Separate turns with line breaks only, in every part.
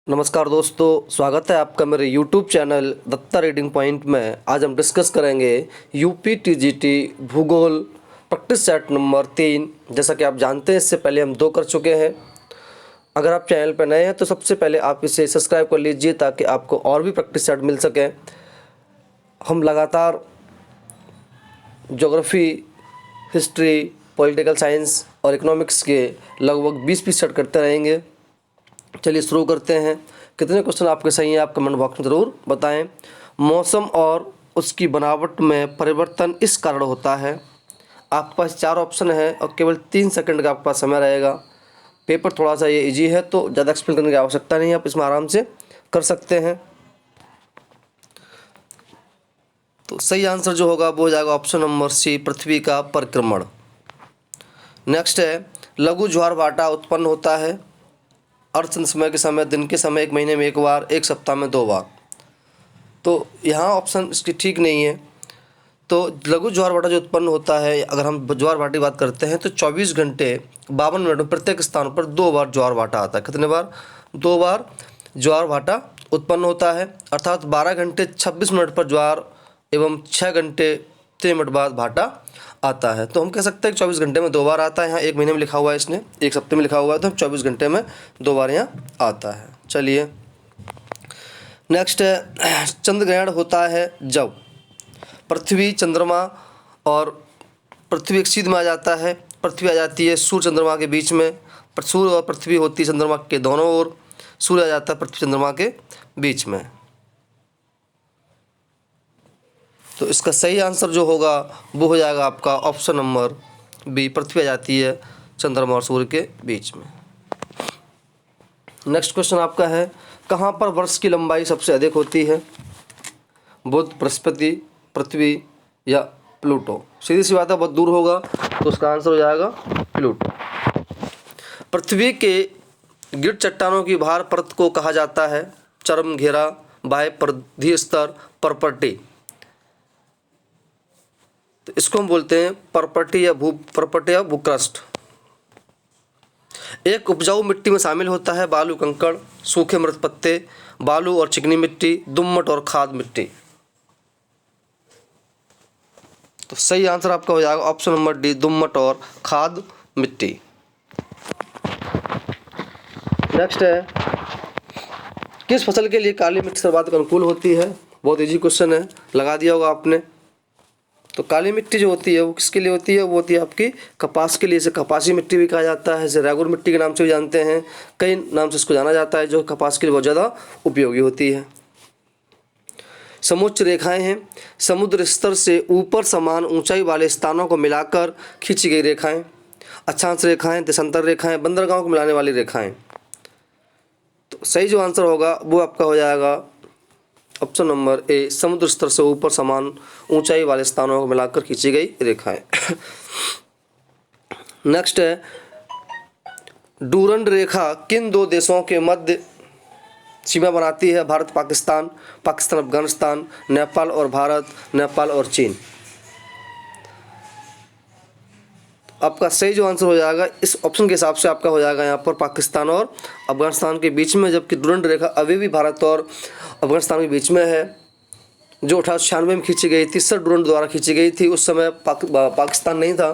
नमस्कार दोस्तों, स्वागत है आपका मेरे YouTube channel Datta reading point में। आज हम डिस्कस करेंगे यूपी टीजीटी भूगोल प्रैक्टिस सेट नंबर 3। जैसा कि आप जानते हैं, इससे पहले हम 2 कर चुके हैं। अगर आप चैनल पर नए हैं तो सबसे पहले आप इसे सब्सक्राइब कर लीजिए ताकि आपको और भी प्रैक्टिस सेट मिल सकें। हम लगातार ज्योग्राफी, हिस्ट्री, पॉलिटिकल साइंस और इकोनॉमिक्स के लगभग 20 सेट करते रहेंगे। चलिए शुरू करते हैं। कितने क्वेश्चन आपके सही हैं आप कमेंट बॉक्स में ज़रूर बताएं। मौसम और उसकी बनावट में परिवर्तन इस कारण होता है। आपके पास 4 ऑप्शन है और केवल 3 सेकंड का आपके पास समय रहेगा। पेपर थोड़ा सा ये इजी है तो ज़्यादा एक्सप्लेन करने की आवश्यकता नहीं है, आप इसमें आराम से कर सकते हैं। तो सही आंसर जो होगा वो हो जाएगा ऑप्शन नंबर सी, पृथ्वी का परिक्रमण। नेक्स्ट है, लघु ज्वार भाटा उत्पन्न होता है अर्थ समय के समय, दिन के समय, 1 महीने में 1 बार, 1 सप्ताह में 2 बार। तो यहाँ ऑप्शन इसकी ठीक नहीं है। तो लघु ज्वार भाटा जो उत्पन्न होता है, अगर हम ज्वार भाटे की बात करते हैं तो 24 घंटे 52 मिनट में प्रत्येक स्थान पर 2 बार ज्वार भाटा आता है। कितने बार? 2 बार ज्वार भाटा उत्पन्न होता है, अर्थात 12 घंटे 26 मिनट पर ज्वार एवं 6 घंटे 3 मिनट बाद भाटा आता है। तो हम कह सकते हैं कि 24 घंटे में 2 बार आता है। यहाँ 1 महीने में लिखा हुआ है, इसने 1 सप्ताह में लिखा हुआ है, तो 24 घंटे में 2 बार यहाँ आता है। चलिए नेक्स्ट है, चंद्र ग्रहण होता है जब पृथ्वी, चंद्रमा और पृथ्वी एक सीध में आ जाता है। पृथ्वी आ जाती है सूर्य चंद्रमा के बीच में, सूर्य और पृथ्वी होती है चंद्रमा के दोनों ओर, सूर्य आ जाता है पृथ्वी चंद्रमा के बीच में। तो इसका सही आंसर जो होगा वो हो जाएगा आपका ऑप्शन नंबर बी, पृथ्वी आ जाती है चंद्रमा और सूर्य के बीच में। नेक्स्ट क्वेश्चन आपका है, कहाँ पर वर्ष की लंबाई सबसे अधिक होती है? बुध, बृहस्पति, पृथ्वी या प्लूटो? सीधी सी बात है, बहुत दूर होगा तो उसका आंसर हो जाएगा प्लूटो। पृथ्वी के गिर चट्टानों की भार परत को कहा जाता है चरम, घेरा, बाह्य परिधीय स्तर, परपटी। तो इसको हम बोलते हैं परपटी या भूक्रस्ट। एक उपजाऊ मिट्टी में शामिल होता है बालू, कंकड़, सूखे मृत पत्ते, बालू और चिकनी मिट्टी, दुम्मट और खाद मिट्टी। तो सही आंसर आपका हो जाएगा ऑप्शन नंबर डी, दुम्मट और खाद मिट्टी। नेक्स्ट है, किस फसल के लिए काली मिट्टी सर्वाधिक अनुकूल होती है? बहुत इजी क्वेश्चन है, लगा दिया होगा आपने। तो काली मिट्टी जो होती है वो किसके लिए होती है? वो होती है आपकी कपास के लिए। इसे कपासी मिट्टी भी कहा जाता है, इसे रैगुर मिट्टी के नाम से भी जानते हैं, कई नाम से इसको जाना जाता है, जो कपास के लिए बहुत ज़्यादा उपयोगी होती है। समुच्च रेखाएं हैं समुद्र स्तर से ऊपर समान ऊंचाई वाले स्थानों को मिलाकर खींची गई रेखाएं। अक्षांश रेखाएं, देशांतर रेखाएं, बंदरगाहों को मिलाने वाली रेखाएं। तो सही जो आंसर होगा वो आपका हो जाएगा ऑप्शन नंबर ए, समुद्र स्तर से ऊपर समान ऊंचाई वाले स्थानों को मिलाकर खींची गई रेखाएं। नेक्स्ट है, डूरंड रेखा किन 2 देशों के मध्य सीमा बनाती है? भारत पाकिस्तान, पाकिस्तान अफगानिस्तान, नेपाल और भारत, नेपाल और चीन। आपका सही जो आंसर हो जाएगा इस ऑप्शन के हिसाब से आपका हो जाएगा यहाँ पर पाकिस्तान और अफगानिस्तान के बीच में, जबकि डूरंड रेखा अभी भी भारत और अफगानिस्तान के बीच में है, जो 1896 में खींची गई थी, सर डूरंड द्वारा खींची गई थी। उस समय पाकिस्तान नहीं था,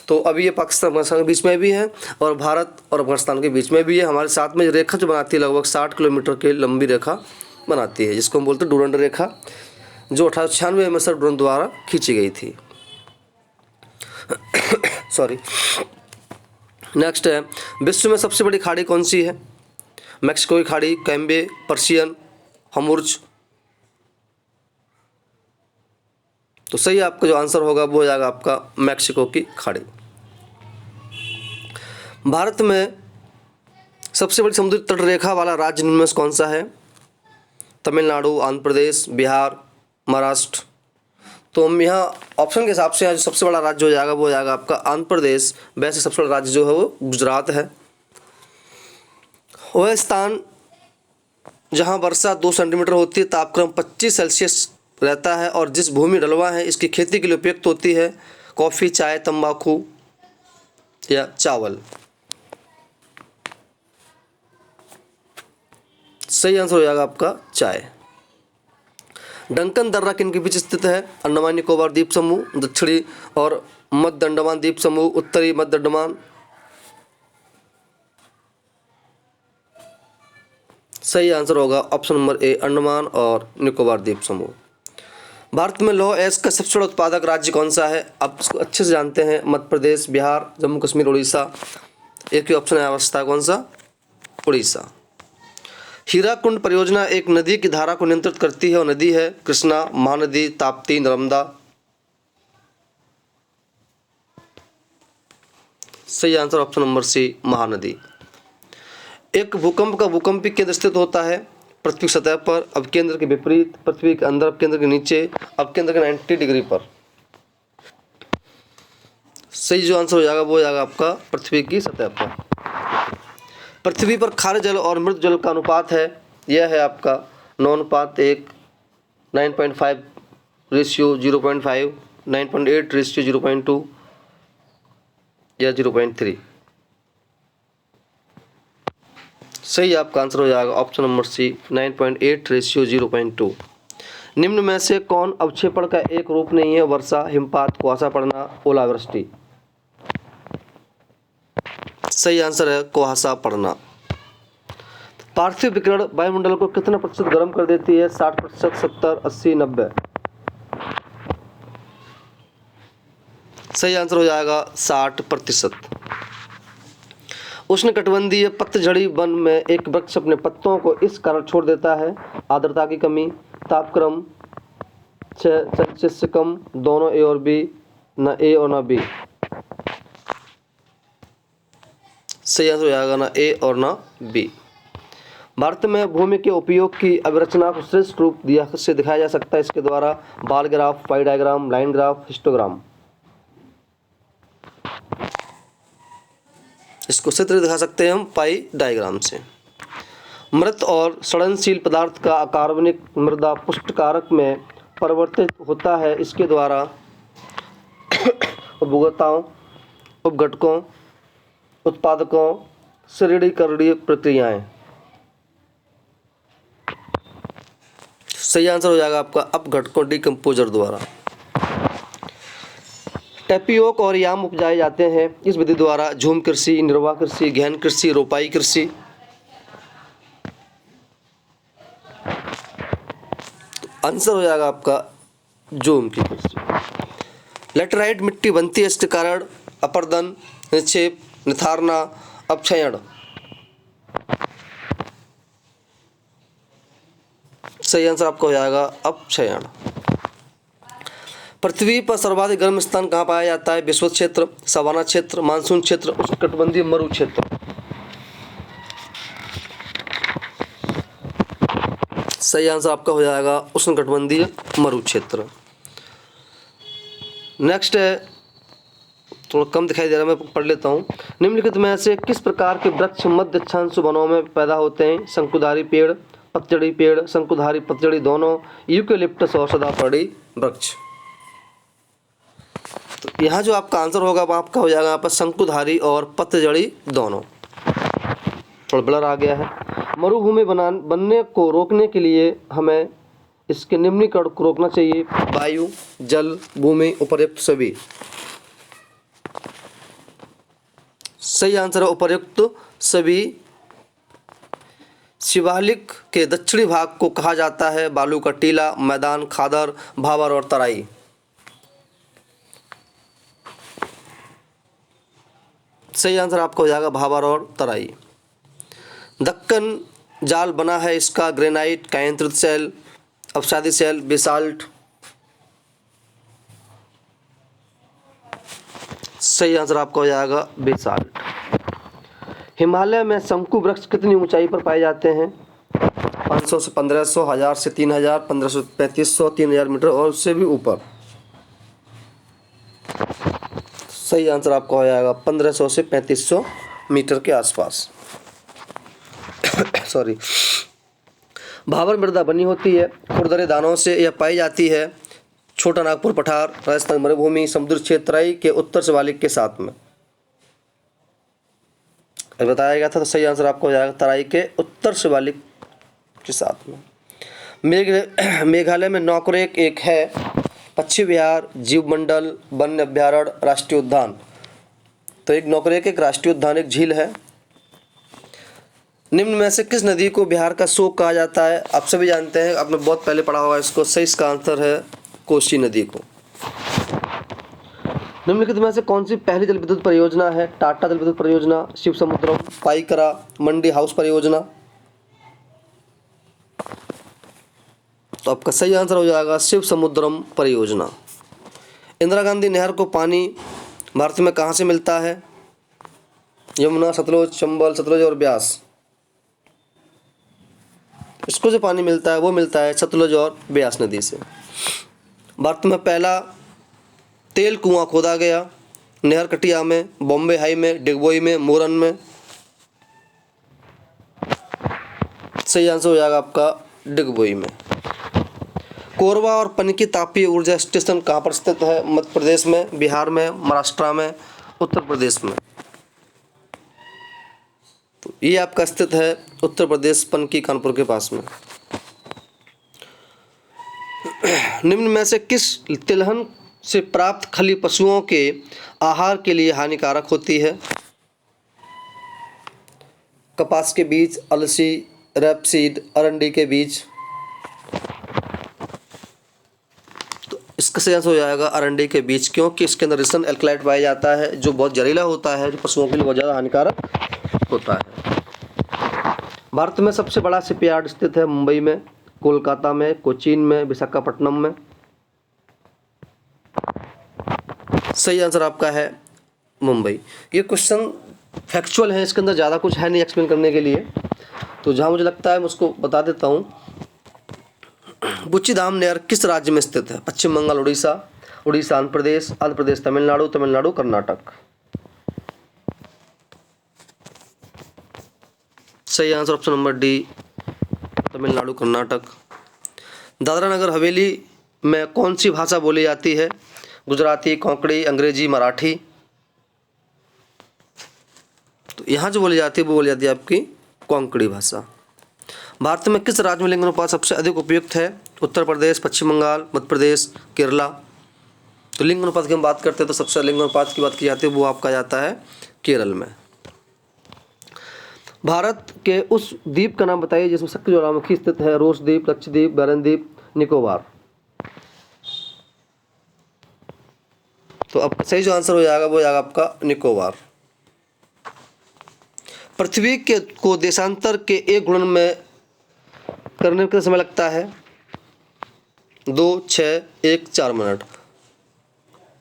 तो अभी ये पाकिस्तान अफगानिस्तान के बीच में भी है और भारत और अफगानिस्तान के बीच में भी है। हमारे साथ में रेखा जो बनाती है लगभग 60 किलोमीटर की लंबी रेखा बनाती है, जिसको हम बोलते हैं डूरंड रेखा, जो 1896 में सर डूरंड द्वारा खींची गई थी। सॉरी। नेक्स्ट है, विश्व में सबसे बड़ी खाड़ी कौन सी है? मैक्सिको की खाड़ी, कैम्बे, पर्शियन, हमुर्ज। तो सही आपका जो आंसर होगा वो हो जाएगा आपका मैक्सिको की खाड़ी। भारत में सबसे बड़ी समुद्री तट रेखा वाला राज्य निम्न में से कौन सा है? तमिलनाडु, आंध्र प्रदेश, बिहार, महाराष्ट्र। तो हम यहाँ ऑप्शन के हिसाब से यहाँ जो सबसे बड़ा राज्य हो जाएगा वो हो जाएगा आपका आंध्र प्रदेश। वैसे सबसे बड़ा राज्य जो है वो गुजरात है। वह स्थान जहाँ वर्षा 2 सेंटीमीटर होती है, तापक्रम 25 सेल्सियस रहता है और जिस भूमि ढलवा है इसकी खेती के लिए उपयुक्त होती है। कॉफ़ी, चाय, तंबाकू या चावल। सही आंसर हो जाएगा आपका चाय। डंकन दर्रा किन के बीच स्थित है? अंडमान निकोबार द्वीप समूह, दक्षिणी और मध्य अंडमान द्वीप समूह, उत्तरी मध्य अंडमान। सही आंसर होगा ऑप्शन नंबर ए, अंडमान और निकोबार द्वीप समूह। भारत में लौह अयस्क का सबसे बड़ा उत्पादक राज्य कौन सा है? आप इसको अच्छे से जानते हैं, मध्य प्रदेश, बिहार, जम्मू कश्मीर, उड़ीसा। एक ही ऑप्शन है अवस्था, कौन सा? उड़ीसा। हीराकुंड परियोजना एक नदी की धारा को नियंत्रित करती है और नदी है कृष्णा, महानदी, ताप्ती, नर्मदा। सही answer option number C, Mahanadi. एक भूकंप का भूकंपी केंद्र स्थित होता है पृथ्वी की सतह पर, अपकेंद्र के विपरीत, पृथ्वी के अंदर, अपकेंद्र के नीचे, अपकेंद्र के 90 डिग्री पर। सही जो आंसर हो जाएगा वो हो जाएगा आपका पृथ्वी की सतह पर। पृथ्वी पर खारे जल और मृत जल का अनुपात है, यह है आपका 9:1, 9.5 रेशियो 0.5, 9.8 रेशियो 0.2 या 0.3। सही आपका आंसर हो जाएगा ऑप्शन नंबर सी, 9.8 रेशियो 0.2। निम्न में से कौन अवक्षेपण का एक रूप नहीं है? वर्षा, हिमपात, कुहासा पड़ना, ओलावृष्टि। सही आंसर है कुहासा पड़ना। पार्थिव विकिरण वायुमंडल को कितना प्रतिशत गर्म कर देती है? 60%, 70, 80, 90। सही आंसर हो जाएगा 60%। उष्णकटिबंधीय पतझड़ी वन में एक वृक्ष अपने पत्तों को इस कारण छोड़ देता है: आर्द्रता की कमी, तापक्रम, सेल्सियस से कम, दोनों ए और बी, न ए और न बी। सही आंसर हो जाएगा ना ए और ना बी। भारत में भूमि के उपयोग की अभिरचना को श्रेष्ठ रूप से दिखाया जा सकता है इसके द्वारा: बाल ग्राफ, पाई डायग्राम, लाइन ग्राफ, हिस्टोग्राम। इसको चित्र दिखा सकते हैं हम पाई डायग्राम से। मृत और सड़नशील पदार्थ का अकार्बनिक मृदा पुष्टकारक में परिवर्तित होता है इसके द्वारा: उपभोक्ताओं, उपघटकों, उत्पादकों, श्रेणीकरणीय प्रक्रियाएं। सही आंसर हो जाएगा आपका अपघटकों, डिकम्पोजर द्वारा। टेपियोक और याम उपजाए जाते हैं इस विधि द्वारा: झूम कृषि, निर्वाह कृषि, गहन कृषि, रोपाई कृषि। आंसर हो जाएगा आपका झूम की कृषि। लेटराइट मिट्टी बनती है इसके कारण: अपरदन, निक्षेप, निथारना, अपक्षयण। सही आंसर आपका हो जाएगा अपक्षयण। पृथ्वी पर सर्वाधिक गर्म स्थान कहाँ पाया जाता है? विषुवत क्षेत्र, सवाना क्षेत्र, मानसून क्षेत्र, उष्णकटिबंधीय मरु क्षेत्र। सही आंसर आपका हो जाएगा उष्णकटिबंधीय मरु क्षेत्र। नेक्स्ट है, थोड़ा कम दिखाई दे रहा है, मैं पढ़ लेता हूँ। निम्नलिखित में से किस प्रकार के वृक्ष मध्य अक्षांश वनों में पैदा होते हैं? शंकुधारी पेड़, पतझड़ी पेड़, शंकुधारी पतझड़ी दोनों, यूकेलिप्टस और सदाफड़ी वृक्ष। तो यहाँ जो आपका आंसर होगा वो आपका हो जाएगा यहाँ पर शंकुधारी और पतझड़ी दोनों। थोड़ा ब्लर आ गया है। मरुभूमि बनने को रोकने के लिए हमें इसके निम्नीकरण को रोकना चाहिए: वायु, जल, भूमि, उपर्युक्त सभी। सही आंसर है उपर्युक्त सभी। शिवालिक के दक्षिणी भाग को कहा जाता है बालू का टीला, मैदान, खादर, भावर और तराई। सही आंसर आपका हो जाएगा भावर और तराई। दक्कन जाल बना है इसका: ग्रेनाइट, कायांतरित सेल, अपसादी सेल, बेसाल्ट। सही आंसर आपका हो जाएगा बेसाल्ट। हिमालय में शंकु वृक्ष कितनी ऊंचाई पर पाए जाते हैं? 500 से 1500, 1000 से 3000, 1500 से 3500, 3000 मीटर और उससे भी ऊपर। सही आंसर आपका हो जाएगा 1500 से 3500 मीटर के आसपास। सॉरी। भावर मृदा बनी होती है खुरदरे दानों से, यह पाई जाती है छोटा नागपुर पठार, राजस्थान मरुभूमि, समुद्र क्षेत्र, तराई के उत्तर शिवालिक के साथ में बताया गया था। तो सही आंसर आपको हो जाएगा तराई के उत्तर शिवालिक के साथ में। मेघालय में नोकरेक एक है, पक्षी विहार, जीवमंडल, वन्य अभ्यारण्य, राष्ट्रीय उद्यान। तो एक नोकरेक एक राष्ट्रीय उद्यान, एक झील है। निम्न में से किस नदी को बिहार का शोक कहा जाता है? आप सभी जानते हैं, आपने बहुत पहले पढ़ा होगा इसको। सही इसका आंसर है कोसी नदी को। निम्नलिखित में से कौन सी पहली जल विद्युत परियोजना है? टाटा जल विद्युत परियोजना, शिव समुद्रम, पाइकरा, मंडी हाउस परियोजना। तो आपका सही आंसर हो जाएगा शिव समुद्रम परियोजना। इंदिरा गांधी नहर को पानी भारत में कहाँ से मिलता है? यमुना, सतलुज, चंबल, सतलुज और ब्यास। इसको जो पानी मिलता है वो मिलता है सतलुज और ब्यास नदी से। भारत में पहला तेल कुआं खोदा गया, नहर कटिया में, बॉम्बे हाई में, डिगबोई में, मोरन में। सही आंसर हो जाएगा आपका डिगबोई में। कोरबा और पनकी तापीय ऊर्जा स्टेशन कहाँ पर स्थित है? मध्य प्रदेश में, बिहार में, महाराष्ट्र में, उत्तर प्रदेश में। तो ये आपका स्थित है उत्तर प्रदेश, पनकी कानपुर के पास में। निम्न में से किस तिलहन से प्राप्त खली पशुओं के आहार के लिए हानिकारक होती है? कपास के बीज, अलसी, रेपसीड, अरंडी के बीज। तो इसका सही आंसर हो जाएगा अरंडी के बीज, क्योंकि इसके अंदर रिसन एल्कलाइड पाया जाता है जो बहुत जहरीला होता है, जो पशुओं के लिए बहुत ज़्यादा हानिकारक होता है। भारत में सबसे बड़ा शिपयार्ड स्थित है मुंबई में, कोलकाता में, कोचीन में, विशाखापट्टनम में। सही आंसर आपका है मुंबई। ये क्वेश्चन फैक्चुअल है, इसके अंदर ज़्यादा कुछ है नहीं एक्सप्लेन करने के लिए, तो जहाँ मुझे लगता है मैं उसको बता देता हूँ। बुच्चीधाम नहर किस राज्य में स्थित है? पश्चिम बंगाल, उड़ीसा, उड़ीसा आंध्र प्रदेश, आंध्र प्रदेश तमिलनाडु, तमिलनाडु कर्नाटक। सही answer option number D, Tamil Nadu Karnataka. Dadra Nagar Haveli में कौन सी भाषा बोली जाती है? गुजराती, कोंकणी, अंग्रेजी, मराठी। तो यहाँ जो बोली जाती है वो बोली जाती है आपकी कोंकणी भाषा। भारत में किस राज्य में लिंग अनुपात सबसे अधिक उपयुक्त है? उत्तर प्रदेश, पश्चिम बंगाल, मध्य प्रदेश, केरला। तो लिंग अनुपात की हम बात करते हैं तो सबसे लिंग अनुपात की बात की जाती है वो आपका जाता है केरल में। भारत के उस द्वीप का नाम बताइए जिसमें सक्रिय ज्वालामुखी स्थित है? रोस द्वीप, लक्षद्वीप, बैरन, निकोबार। तो अब सही जो आंसर हो जाएगा वो जाएगा आपका निकोबार। पृथ्वी के को देशांतर के एक घूर्णन में करने में कितना समय लगता है? 2, 6, 1, 4 मिनट।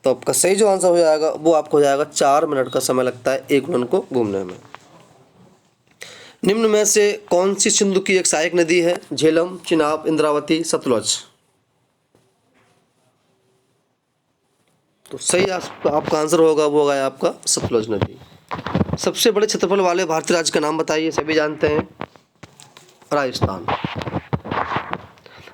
तो आपका सही जो आंसर हो जाएगा वो आपको हो जाएगा 4 मिनट का समय लगता है एक घूर्णन को घूमने में। निम्न में से कौन सी सिंधु की एक सहायक नदी है? झेलम, चिनाब, इंद्रावती, सतलुज। तो सही आपका आंसर होगा वो होगा आपका सतलुज नदी। सबसे बड़े क्षेत्रफल वाले भारतीय राज्य का नाम बताइए, सभी जानते हैं राजस्थान।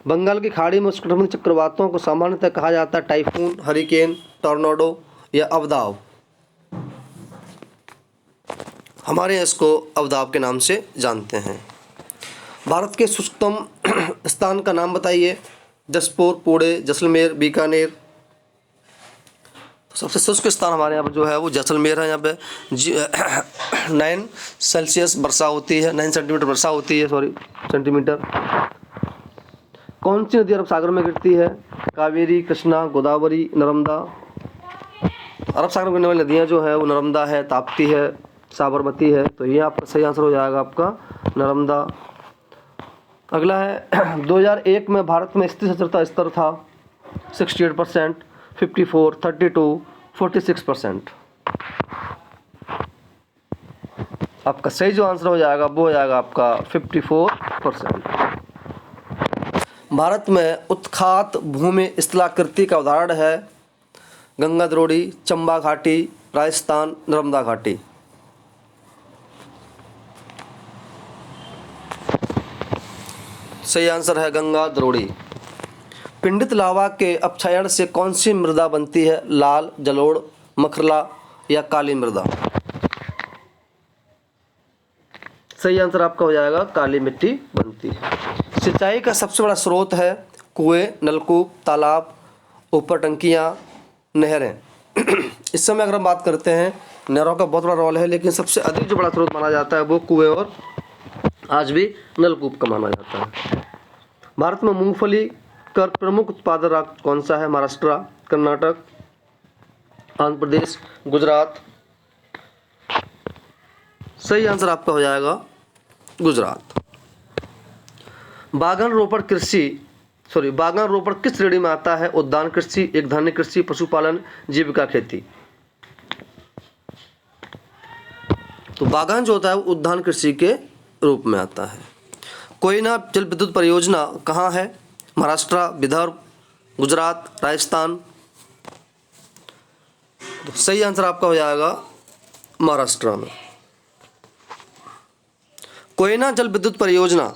बंगाल की खाड़ी में उष्णकटिबंधीय चक्रवातों को सामान्यतः कहा जाता है टाइफून, हरिकेन, टॉर्नाडो या अवदाव। हमारे यहाँ इसको अवदाव के नाम से जानते हैं। भारत के शुष्कतम स्थान का नाम बताइए? जसपुर, पुणे, जैसलमेर, बीकानेर। सबसे शुष्क स्थान हमारे यहाँ पर जो है वो जैसलमेर है। यहाँ पे 9 सेल्सियस वर्षा होती है, 9 सेंटीमीटर वर्षा होती है, सॉरी सेंटीमीटर। कौन सी नदी अरब सागर में गिरती है? कावेरी, कृष्णा, गोदावरी, नर्मदा। अरब सागर में गिरने वाली नदियाँ जो है वो नर्मदा है, ताप्ती है, साबरमती है। तो ये आपका सही आंसर हो जाएगा आपका नर्मदा। अगला है 2001 में भारत में स्त्री साक्षरता स्तर था 68%, 54, 32, 46%। आपका सही जो आंसर हो जाएगा वो हो जाएगा आपका 54%। भारत में उत्खात भूमि स्थलाकृति का उदाहरण है गंगा द्रोणी, चंबा घाटी, राजस्थान, नर्मदा घाटी। सही आंसर है गंगा द्रोणी। पिंडित लावा के अपक्षयण से कौन सी मृदा बनती है? लाल, जलोढ़, मखरला या काली मृदा। सही आंसर आपका हो जाएगा काली मिट्टी बनती है। सिंचाई का सबसे बड़ा स्रोत है कुएं, नलकूप, तालाब, ऊपर टंकियाँ, नहरें। इस समय अगर हम बात करते हैं, नहरों का बहुत बड़ा रोल है, लेकिन सबसे अधिक जो बड़ा स्रोत माना जाता है वो कुएं और आज भी नलकूप का माना जाता है। भारत में मूंगफली का प्रमुख उत्पादक राज्य कौन सा है? महाराष्ट्र, कर्नाटक, आंध्र प्रदेश, गुजरात। सही आंसर आपका हो जाएगा गुजरात। बागान रोपण किस श्रेणी में आता है? उद्यान कृषि, एकधान्य कृषि, पशुपालन, जीविका खेती। तो बागान जो होता है वो उद्यान कृषि के रूप में आता है। कोयना जल विद्युत परियोजना कहाँ है? महाराष्ट्र, विदर्भ, गुजरात, राजस्थान। तो सही आंसर आपका हो जाएगा महाराष्ट्र में। कोयना जल विद्युत परियोजना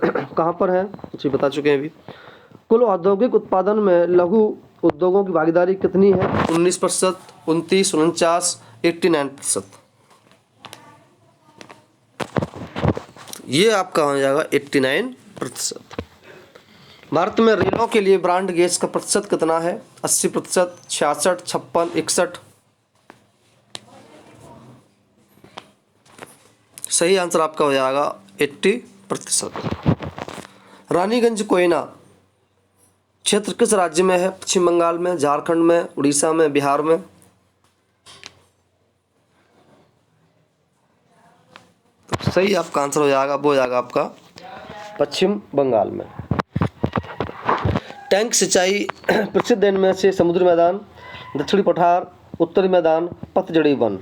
कहाँ पर है? जी बता चुके हैं अभी। कुल औद्योगिक उत्पादन में लघु उद्योगों की भागीदारी कितनी है? 19%, 29, 49, 89%। ये आपका हो जाएगा 89%। भारत में रेलों के लिए ब्रांड गैस का प्रतिशत कितना है? 80%, 66, 56, 61। सही आंसर आपका हो जाएगा 80%। रानीगंज कोयना क्षेत्र किस राज्य में है? पश्चिम बंगाल में, झारखंड में, उड़ीसा में, बिहार में। तो सही आपका आंसर हो जाएगा वो हो जाएगा आपका पश्चिम बंगाल में। टैंक सिंचाई प्रसिद्ध इनमें से समुद्री मैदान, दक्षिणी पठार, उत्तरी मैदान, पतझड़ी वन।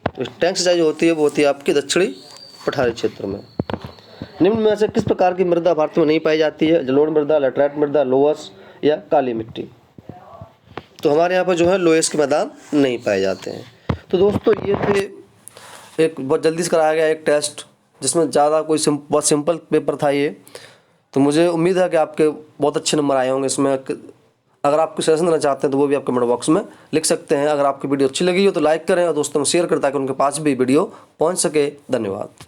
तो टैंक सिंचाई जो होती है वो होती है आपकी दक्षिणी पठारी क्षेत्र में। निम्न में से किस प्रकार की मृदा भारत में नहीं पाई जाती है? जलोढ़ मृदा, लैटराइट मृदा, लोअस या काली मिट्टी। तो हमारे यहाँ पर जो है लोएस के मैदान नहीं पाए जाते हैं। तो दोस्तों ये थे एक बहुत जल्दी से कराया गया एक टेस्ट, जिसमें ज़्यादा कोई बहुत सिंपल पेपर था ये। तो मुझे उम्मीद है कि आपके बहुत अच्छे नंबर आए होंगे इसमें। अगर आप कोई सजेशन देना चाहते हैं तो वो भी आप कमेंट बॉक्स में लिख सकते हैं। अगर आपकी वीडियो अच्छी लगी हो तो लाइक करें और दोस्तों में शेयर करें ताकि उनके पास भी वीडियो पहुंच सके। धन्यवाद।